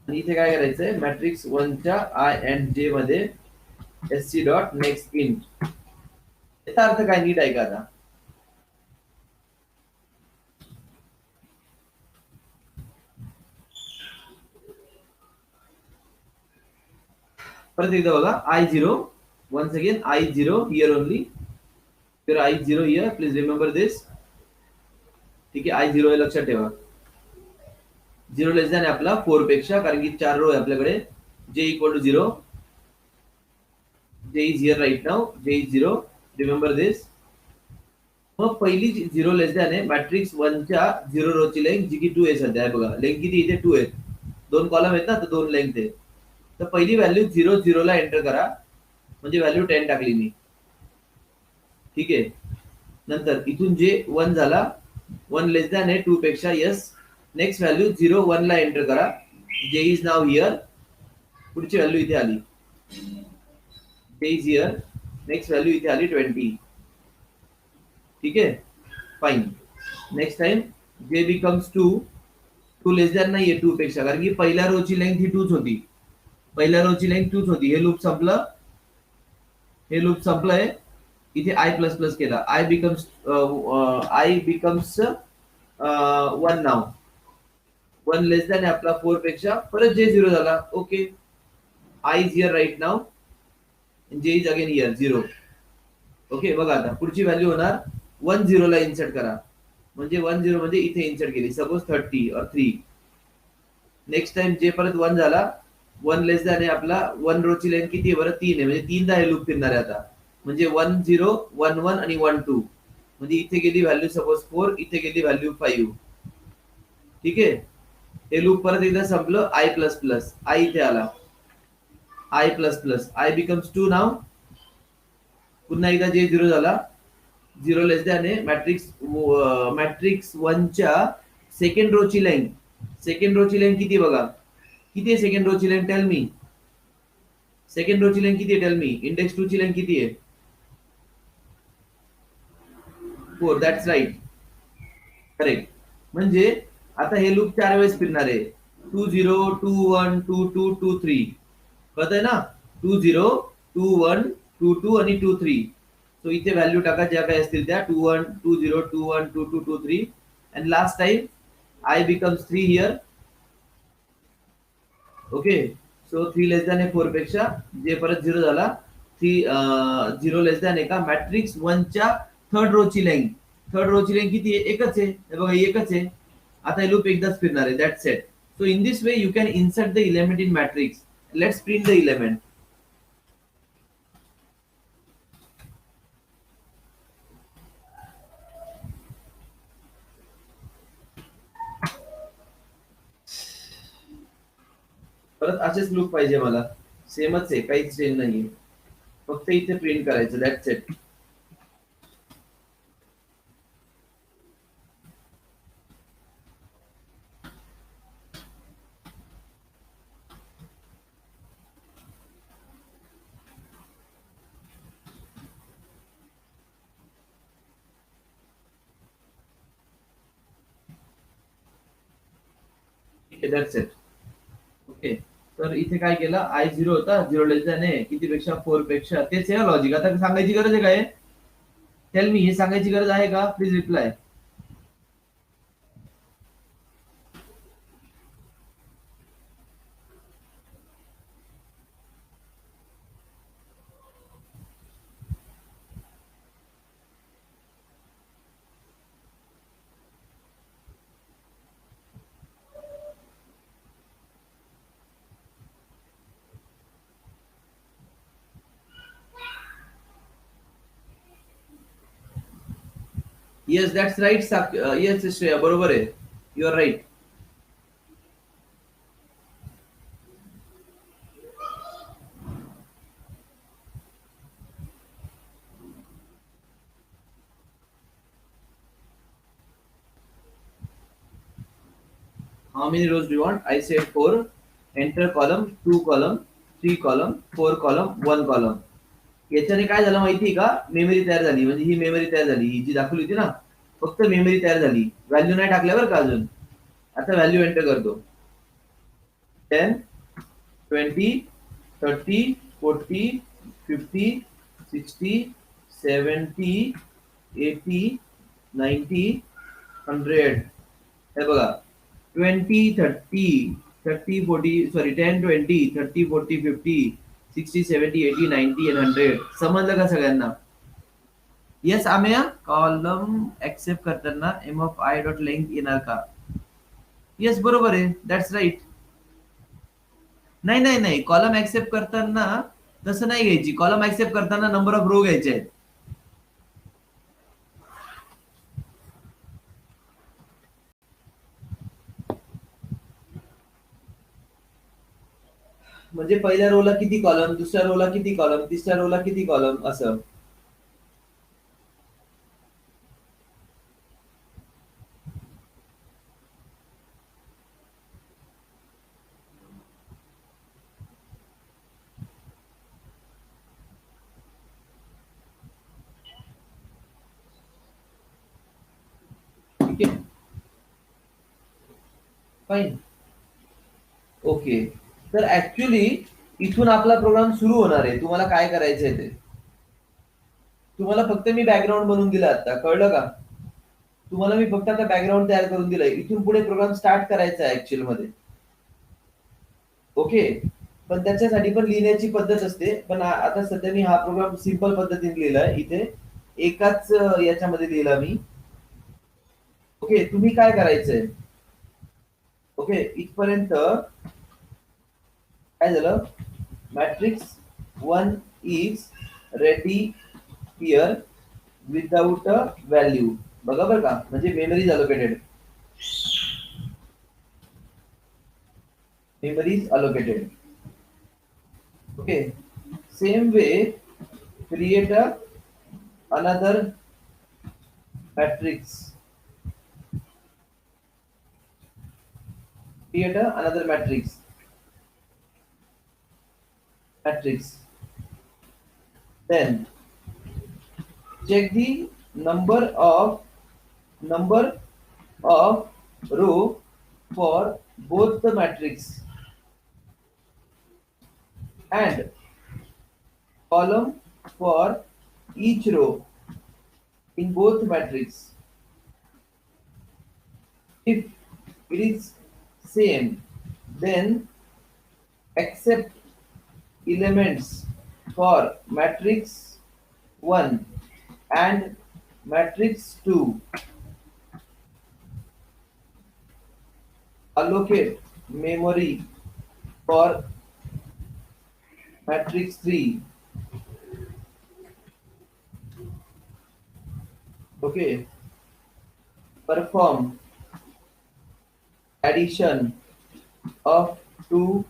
इथे काय करायचंय? मॅट्रिक्स 1 च्या I and J मध्ये SC डॉट नेक्स्ट इंट. याचा अर्थ काय? नीट ऐका आता. परत एकदा बघा. I0 once again I0 here only. here I0 here. Please remember this. ठीक आहे. I0 आहे, लक्षात ठेवा. 0 लेस दॅन आपला 4 पेक्षा, कारण की 4 रो आहे आपल्याकडे. J equal to 0. J is here right now. J is 0. Remember this. मग पहिली 0 लेस दॅन आहे मॅट्रिक्स 1 च्या 0 रो ची लेंथ जी की 2 आहे सध्या आहे बघा. लेंथ किती इथे 2 आहे. दोन कॉलम आहेत ना तर 2 लेंथ आहे. तर पहिली व्हॅल्यू 0 0 ला एंटर करा. म्हणजे व्हॅल्यू 10 टाकली मी. ठीक आहे. नंतर इथून जे 1 झाला 1 लेस दॅन आहे 2 पेक्षा यस. नेक्स्ट व्हॅल्यू 0 1 ला एंटर करा. जे इज नाव हिअर. पुढची व्हॅल्यू इथे आली. जे इज हिअर. नेक्स्ट व्हॅल्यू इथे आली 20. ठीक आहे. फाईन. नेक्स्ट टाइम जे बिकम्स 2. 2 लेस दॅन नाहीये 2 पेक्षा, कारण की पहिल्या रोची लेंथ ही 2च होती. पहिल्या रोची लेंथ 2च होती. हे लूप संपलं. हे लूप संपलंय. इथे आय प्लस प्लस केला. I becomes 1 now. 1 less than आहे आपला 4 पेक्षा. परत जे 0 झाला. Okay. I is here right now. J is again here 0. Okay. बघा आता पुढची व्हॅल्यू होणार 1 0 ला इन्सर्ट करा. म्हणजे 1 0 मध्ये इथे इन्सर्ट केली. सपोज 30 और 3. नेक्स्ट टाइम जे परत 1 झाला. 1 लेस दॅन आहे आपला 1 रो ची लेंथ किती आहे बरं 3 आहे. म्हणजे 3दा हे लूप फिरणार आहे आता. म्हणजे 1 0 1 1 आणि 1 2. म्हणजे इथे गेली व्हॅल्यू सपोज 4. इथे गेली व्हॅल्यू 5. ठीक आहे. हे लूप परत एकदा संपलं. I plus plus. आय इथे आला. I plus plus. I becomes 2 नाव. पुन्हा एकदा जे 0 झाला. 0 लेस दॅन आहे मॅट्रिक्स 1 च्या सेकंड रो ची लेंथ. सेकंड रो ची लेंथ किती बघा. किती आहे सेकंड रो ची length tell me. Second row ची लेंथ किती आहे टेल मी. इंडेक्स 2 ची लेंथ किती आहे. 4. That's right. करेक्ट. म्हणजे आता हे लूप 4 वेळेस फिरणार आहे. 2 0 2 1 2 2 2 3. कळतंय ना. 2 0 2 1 2 2 आणि 2 3. सो इथे व्हॅल्यू टाका ज्या काही असतील त्या. 2 1 2 0 2 1 2 2 2 3. And last time I becomes 3 here. Okay. So 3 less than आहे 4 पेक्षा. जे परत 0 झाला. 0 लेस दॅन आहे का मॅट्रिक्स 1 च्या थर्ड रो ची लेंथ. थर्ड रो ची लेंथ किती आहे. एकच आहे. हे बघा एकच आहे. आता हे लूप एकदाच फिरणार आहे. That's it. So in this way you can insert the element in matrix. Let's print the element. परत असेच लूप पाहिजे मला. सेमच आहे. काहीच चेंज नाहीये. फक्त इथे प्रिंट करायचं. That's it. That's it. Okay. तर इथे काय केलं. आय 0 होता. 0 लेस दॅन आहे किती पेक्षा 4 पेक्षा. तेच आहे लॉजिक. आता सांगायची गरज आहे काय. Tell me. हे सांगायची गरज आहे का. Please reply. Yes that's right. Yes Shreya बरोबर आहे. You are right. How many rows do you want? I said 4. Enter column, 2 column, 3 column, 4 column, 1 column. याच्याने काय झालं माहितीये का. मेमरी तयार झाली. म्हणजे ही मेमरी तयार झाली. ही जी दाखवली होती ना. फक्त मेमरी तयार झाली. व्हॅल्यू नाही टाकल्यावर का अजून. आता व्हॅल्यू एंटर करतो. 10 20 30 40 50 60 70 80 90 100. हे बघा 20 30 30 40 सॉरी 10 20 30 40 50 60 70 80 90 and 100. समजलं का सगळ्यांना. येस आम्या. कॉलम ऍक्सेप्ट करताना M of I dot length येणार का. येस बरोबर आहे. That's right. नाही नाही नाही. कॉलम ऍक्सेप्ट करताना तसं नाही घ्यायची. कॉलम ऍक्सेप्ट करताना नंबर ऑफ रो घ्यायचे आहेत. म्हणजे पहिल्या रोला किती कॉलम, दुसऱ्या रोला किती कॉलम, तिसऱ्या रोला किती कॉलम असं. ठीक आहे, फाईन. ओके. तर ऍक्च्युली इथून आपला प्रोग्राम सुरू होणार आहे. तुम्हाला काय करायचंय ते, तुम्हाला फक्त मी बॅकग्राऊंड बनवून दिलं, आता कळलं का? तुम्हाला मी फक्त आता बॅकग्राऊंड तयार करून दिलंय. इथून पुढे प्रोग्राम स्टार्ट करायचा आहे ऍक्च्युअल मध्ये. ओके. पण त्याच्यासाठी पण लिहिण्याची पद्धत असते. पण आता सध्या मी हा प्रोग्राम सिंपल पद्धतीने लिहिलाय इथे, एकाच याच्यामध्ये लिहिला मी. ओके. तुम्ही काय करायचंय, ओके, इथपर्यंत काय झालं, matrix one is ready here without a value. बरोबर का, म्हणजे memories allocated, memories allocated. Okay, same way create a another matrix, create a another matrix, then check the number of row for both the matrix and column for each row in both matrix. If it is same, then accept elements for matrix 1 and matrix 2. Allocate memory for matrix 3. Okay. Perform addition of two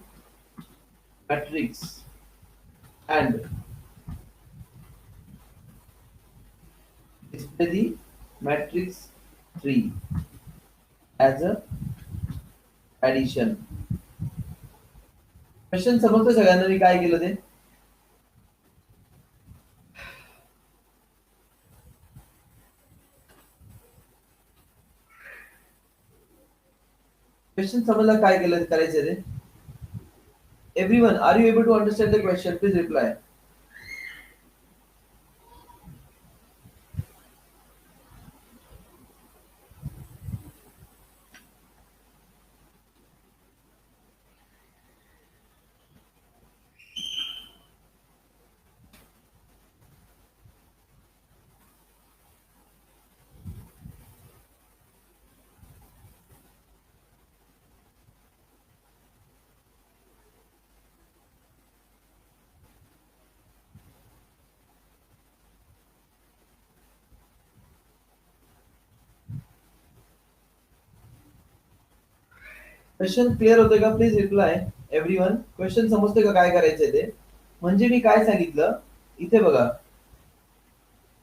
matrix and display the matrix 3 as a addition. Question समजतं सगळ्यांना मी काय केलं ते? Question समजलं काय केलं करायचं ते? Everyone, are you able to understand the question? Please reply. Question clear होते का? Please reply everyone. क्वेश्चन समजते का काय करायचंय ते? म्हणजे मी काय सांगितलं इथे बघा,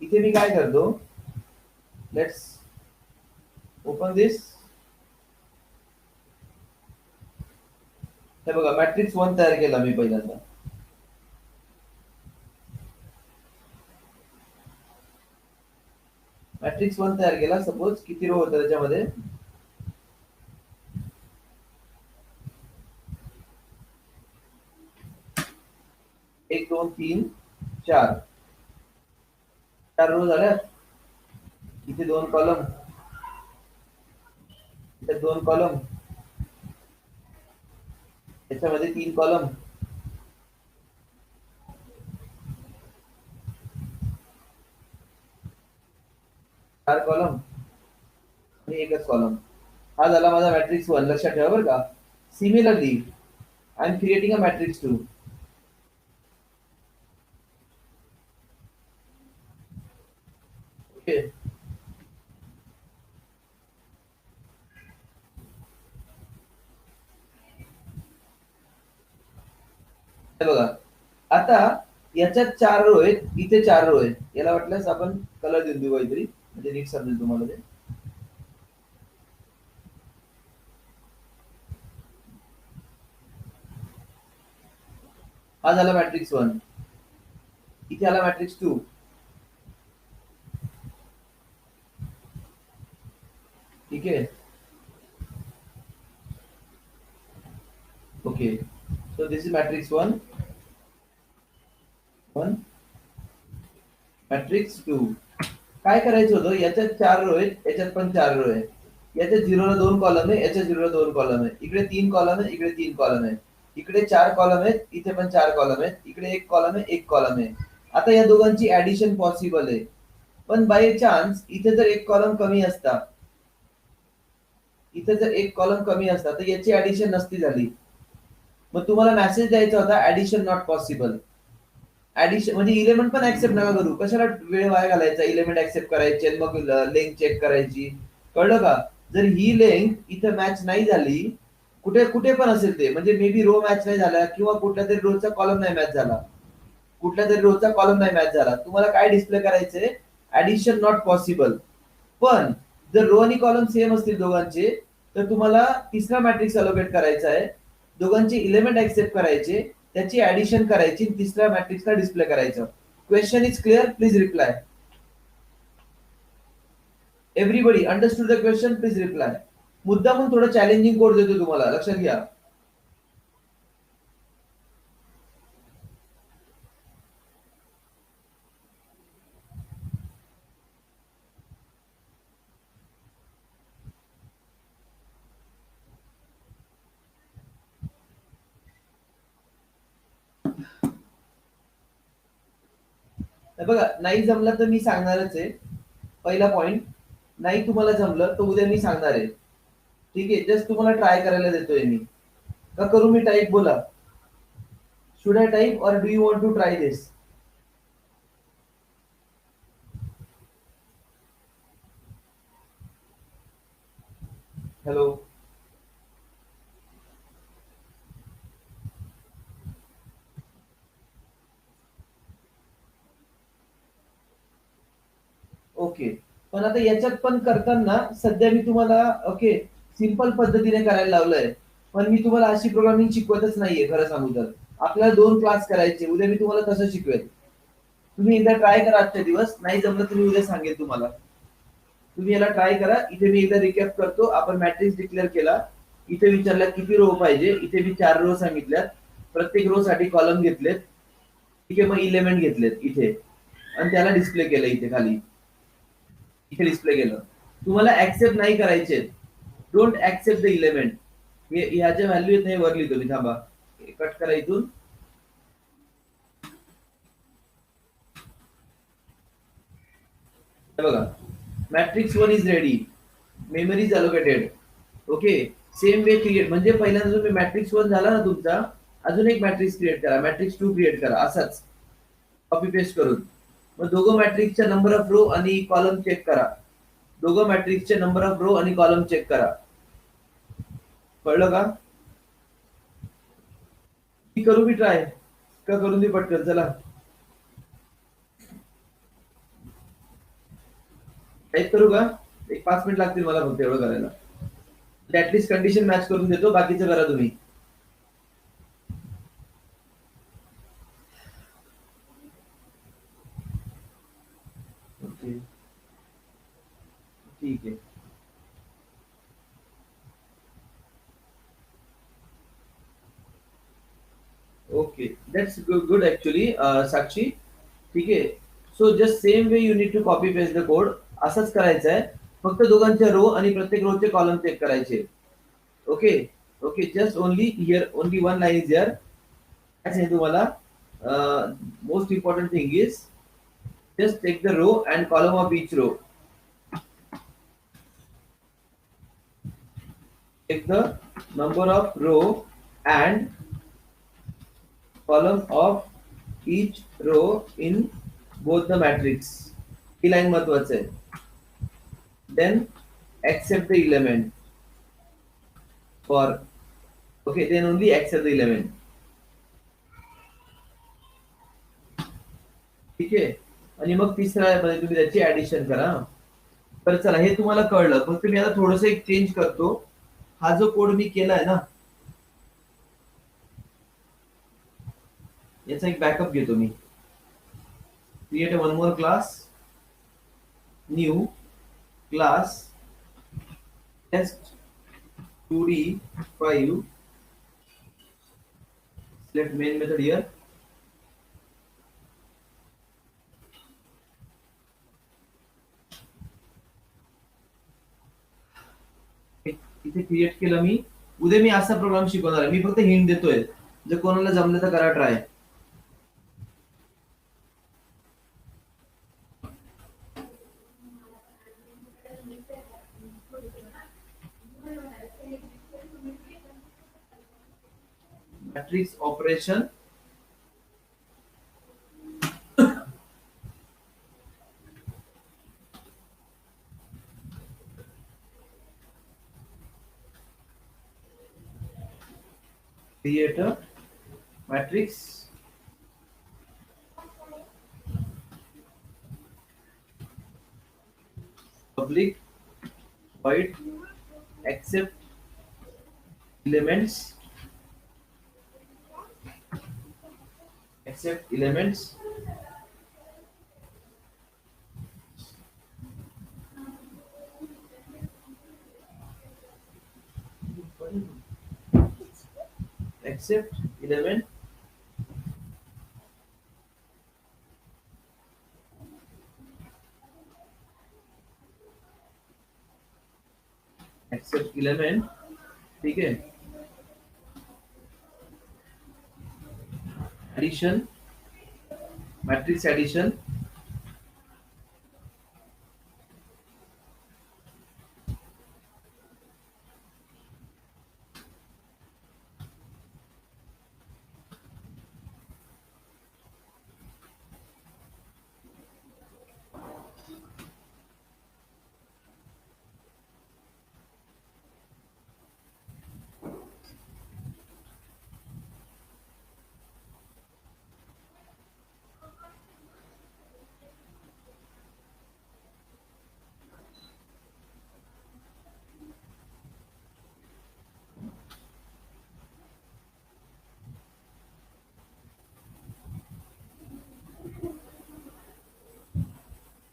इथे मी काय करतो, लेट्स ओपन दिस. हे बघा, मॅट्रिक्स 1 तयार केला मी पहिल्यांदा. मॅट्रिक्स 1 तयार केला. सपोज किती रो होतं त्याच्यामध्ये, 1 2 3 4, 4 रो झाल्यात. इथे 2 कॉलम, इथे 2 कॉलम, त्याच्यामध्ये 3 कॉलम, 4 कॉलम आणि एकच कॉलम. हा झाला माझा मॅट्रिक्स 1. लक्षात ठेवा बरं का. Similarly I am creating a matrix 2. Okay. आता याच्यात 4 रो आहेत, इथे 4 रो आहेत. याला वाटल्यास आपण कलर देऊन देऊ काहीतरी, म्हणजे नीट समजेल तुम्हाला ते. हा झाला मॅट्रिक्स 1. इथे आला मॅट्रिक्स 2. ठीक आहे. Okay, so this is matrix 1, matrix 2. काय करायचं होतं, याच्यात 4 रो आहेत, याच्यात पण 4 रो आहे. याच्यात 0 ला 2 कॉलम आहे, याच्यात 0 ला 2 कॉलम आहे. इकडे 3 कॉलम आहे, इकडे 3 कॉलम आहे. इकडे 4 कॉलम आहेत, इथे पण 4 कॉलम आहेत. इकडे 1 कॉलम आहे, 1 कॉलम आहे. आता या दोघांची ऍडिशन पॉसिबल आहे. पण बाय चान्स इथे जर 1 कॉलम कमी असता, इथे जर 1 कॉलम कमी असता तर याची ऍडिशन नसती झाली. मग तुम्हाला मेसेज द्यायचा होता ऍडिशन नॉट पॉसिबल. ऍडिशन म्हणजे इलेमेंट पण ऍक्सेप्ट नका करू. कशाला वेळ वाया घालायचा, इलेमेंट ऍक्सेप्ट करायचे मग लेंथ चेक करायची. कळलं का? जर ही लेंथ इथे मॅच नाही झाली, कुठे कुठे पण असेल ते, म्हणजे मे बी रो मॅच नाही झाला किंवा कुठल्या तरी रोचा कॉलम नाही मॅच झाला, कुठल्या तरी रोचा कॉलम नाही मॅच झाला, तुम्हाला काय डिस्प्ले करायचंय, ऍडिशन नॉट पॉसिबल. पण जर रो आणि कॉलम सेम असतील दोघांचे, तर तुम्हाला तिसरा मॅट्रिक्स अलोकेट करायचा आहे. दोघांचे इलेमेंट ऍक्सेप्ट करायचे, त्याची ऍडिशन करायची, तिसऱ्या मॅट्रिक्सला डिस्प्ले करायचं. Question is clear? Please reply. Everybody understood the question? Please reply. मुद्दामून थोडं चॅलेंजिंग कोड देतो तुम्हाला, लक्षात घ्या. बघा, नाही जमलं तर मी सांगणारच आहे. पहिला पॉइंट, नाही तुम्हाला जमलं तर उद्या मी सांगणार आहे. ठीक आहे, जस्ट तुम्हाला ट्राय करायला देतोय मी. का करू मी टाईप? बोला. Should I type or do you want to try this? Hello. Okay, पण आता याच्यात पण करताना सध्या मी तुम्हाला ओके सिंपल पद्धतीने करायला लावलंय. पण मी तुम्हाला अशी प्रोग्रामिंग शिकवतच नाहीये खरं सांगू तर. आपल्याला 2 क्लास करायचे, उद्या मी तुम्हाला कसं शिकवेल. तुम्ही एकदा ट्राय करा आजच्या दिवस, नाही जमलं तर मी उद्या सांगेल तुम्हाला. तुम्ही याला ट्राय करा. इथे मी एकदा रिकॅप करतो. आपण मॅट्रिक्स डिक्लेअर केला. इथे विचारलं किती रो पाहिजे, इथे मी 4 रो सांगितल्यात. प्रत्येक रो साठी कॉलम घेतलेत. ठीक आहे, मग इलेमेंट घेतलेत इथे आणि त्याला डिस्प्ले केलं इथे खाली. इथे डिस्प्ले केलं. तुम्हाला ऍक्सेप्ट नाही करायचे, डोंट ऍक्सेप्ट द इलेमेंट. ह्याच्या व्हॅल्यू येत नाही, वर लिहितो मी, थांबा. कट करा इथून. बघा, matrix 1 is ready, memory is allocated. Okay, same way create, म्हणजे पहिल्यांदा तुम्ही मॅट्रिक्स 1 झाला ना तुमचा, अजून एक मॅट्रिक्स क्रिएट करा, मॅट्रिक्स 2 क्रिएट करा, असाच कॉपी पेस्ट करून. मग दोघं मॅट्रिक्सच्या नंबर ऑफ रो आणि कॉलम चेक करा. दोघं मॅट्रिक्सचे नंबर ऑफ रो आणि कॉलम चेक करा. कळलं का? मी करू मी ट्राय का करून दे पटकन? चला, टाईप करू का? एक 5 मिनिट लागतील मला फक्त एवढं करायला. ऍटलीस्ट कंडिशन मॅच करून देतो, बाकीचं करा तुम्ही. ओके, ठीक आहे. Okay, that's good actually Sakshi. ठीक आहे, so just same way you need to copy paste the code. असंच करायचं आहे, फक्त दोघांच्या रो आणि प्रत्येक रोचे कॉलम चेक करायचे. Okay okay, just only here only one line is here. काय सांगितलं तुम्हाला? Most important thing is just take the row and column of each row. Take the number of row and column of each row in both the matrix. He line महत्वाचं आहे. Then accept the element for, okay, then only accept the element. ठीक आहे. आणि मग तिसऱ्या मध्ये तुम्ही त्याची ऍडिशन करा. तर चला हे तुम्हाला कळलं. फक्त मी आता थोडस एक चेंज करतो. हा जो कोड मी केलाय ना, याचा एक बॅकअप घेतो मी. Create one more class, new class test 2D5, select main method here. इथे क्रिएट केलं मी. उद्या मी असा प्रोग्राम शिकवणार आहे. मी फक्त हिंट देतोय, जर कोणाला जमलं तर करा try. Matrix operation, create a matrix, public void accept elements, accept elements, accept element, accept element. ठीक है. Addition, matrix addition,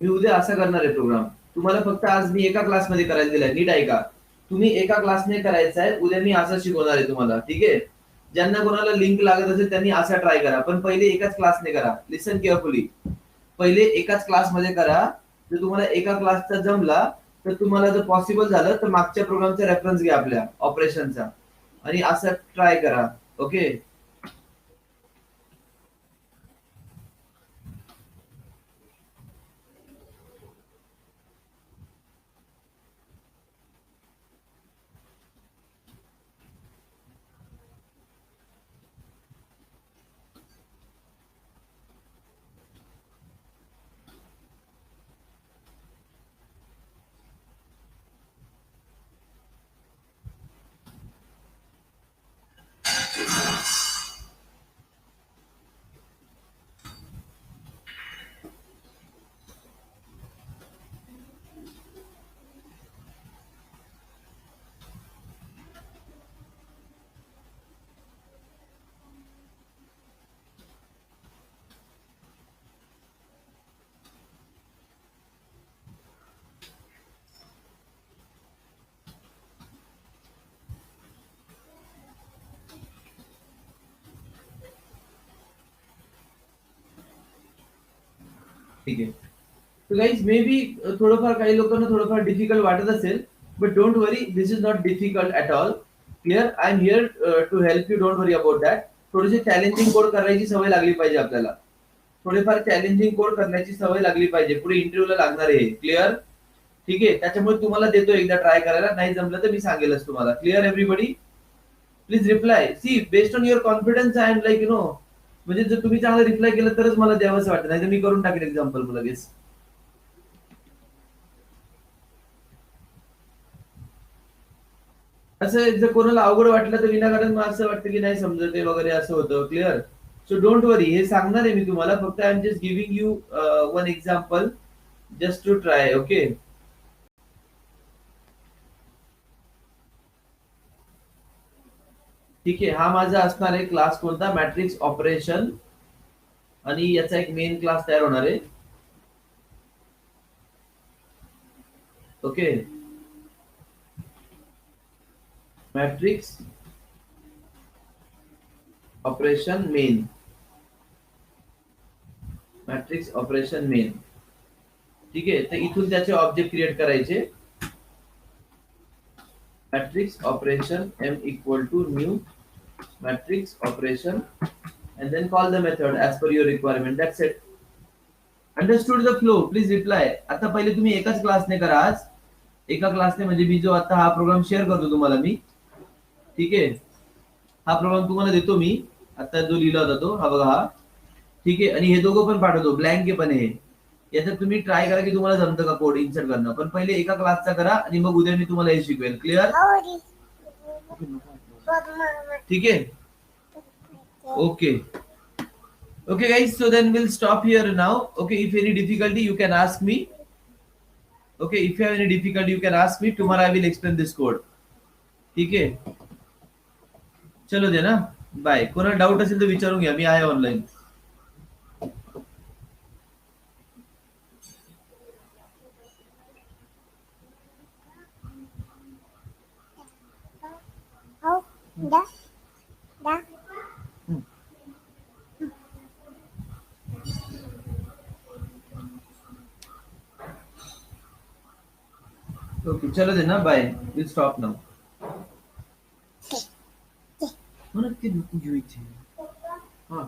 मी उद्या असा करणार आहे प्रोग्राम. तुम्हाला फक्त आज मी एका क्लासमध्ये करायला दिलाय. नीट ऐका. तुम्ही एका क्लासने करायचा आहे. उद्या मी असं शिकवणार आहे तुम्हाला. ठीक आहे. ज्यांना कोणाला लिंक लागत असेल त्यांनी असा ट्राय करा. पण पहिले एकाच क्लासने करा. लिसन केअरफुली. पहिले एकाच क्लासमध्ये करा. जर तुम्हाला एका क्लासचा जमला तर तुम्हाला जर पॉसिबल झालं तर मागच्या प्रोग्रामचा रेफरन्स घ्या आपल्या ऑपरेशनचा आणि असं ट्राय करा. ओके. ठीक आहे. So guys, मे बी थोडंफार काही लोकांना थोडंफार डिफिकल्ट वाटत असेल, but don't worry, this is not difficult at all. Clear. I am here to help you. Don't worry about that. थोडेसे चॅलेंजिंग कोड करायची सवय लागली पाहिजे आपल्याला. थोडेफार चॅलेंजिंग कोड करण्याची सवय लागली पाहिजे. पुढे इंटरव्ह्यूला लागणार आहे. क्लिअर. ठीक आहे. त्याच्यामुळे तुम्हाला देतो एकदा ट्राय करायला. नाही जमलं तर मी सांगेलच तुम्हाला. Clear everybody. Please reply. See based on your confidence I am like म्हणजे जर तुम्ही चांगलं रिप्लाय केलं तरच मला द्यावंसं वाटतं. नाही तर मी करून टाकेन एक्झाम्पल लगेच. असं जर कोणाला अवघड वाटलं तर विनाकारण मग असं वाटतं की नाही समजत वगैरे असं होतं. क्लिअर. सो डोंट वरी, हे सांगणार आहे मी तुम्हाला, फक्त I am just giving you one example just to try. Okay. ठीक आहे, हा माझा असणार आहे क्लास कोणता, मॅट्रिक्स ऑपरेशन, आणि याचा एक मेन क्लास तयार होणार आहे. Okay. Matrix operation main, matrix operation main. ठीक आहे, तर इथून त्याचे ऑब्जेक्ट क्रिएट करायचे. Matrix operation m equal to new matrix operation and then call the method as per your requirement. That's it. Understood the flow? Please reply. आता पहिले तुम्ही एकाच क्लासने करा आज, एका क्लासने, म्हणजे मी जो आता हा प्रोग्राम शेअर करतो तुम्हाला मी. ठीक आहे, हा प्रोग्राम तुम्हाला देतो मी, आता जो लिहिला होता तो, हा बघा हा. ठीक आहे, आणि हे दोघं पण पाठवतो, ब्लँक आहे पण हे. याच्यात तुम्ही ट्राय करा की तुम्हाला जमतं का कोड इन्सर्ट करणं, पण पहिले एका क्लासचा करा आणि मग उद्या मी तुम्हाला हे शिकवेल. क्लिअर? ठीक आहे. Okay. Okay, guys. So then we'll stop here now. Okay. If any difficulty, you can ask me. Okay. If you have any difficulty, you can ask me. Tomorrow I will explain this code. ठीक आहे. चलो दे ना. Bye. कोणाला doubt असेल तर विचारून घ्या. मी आहे ऑनलाईन. ओके. चलो दे ना. बाय. Will stop now. मला ते नको घेऊ इथे. हा.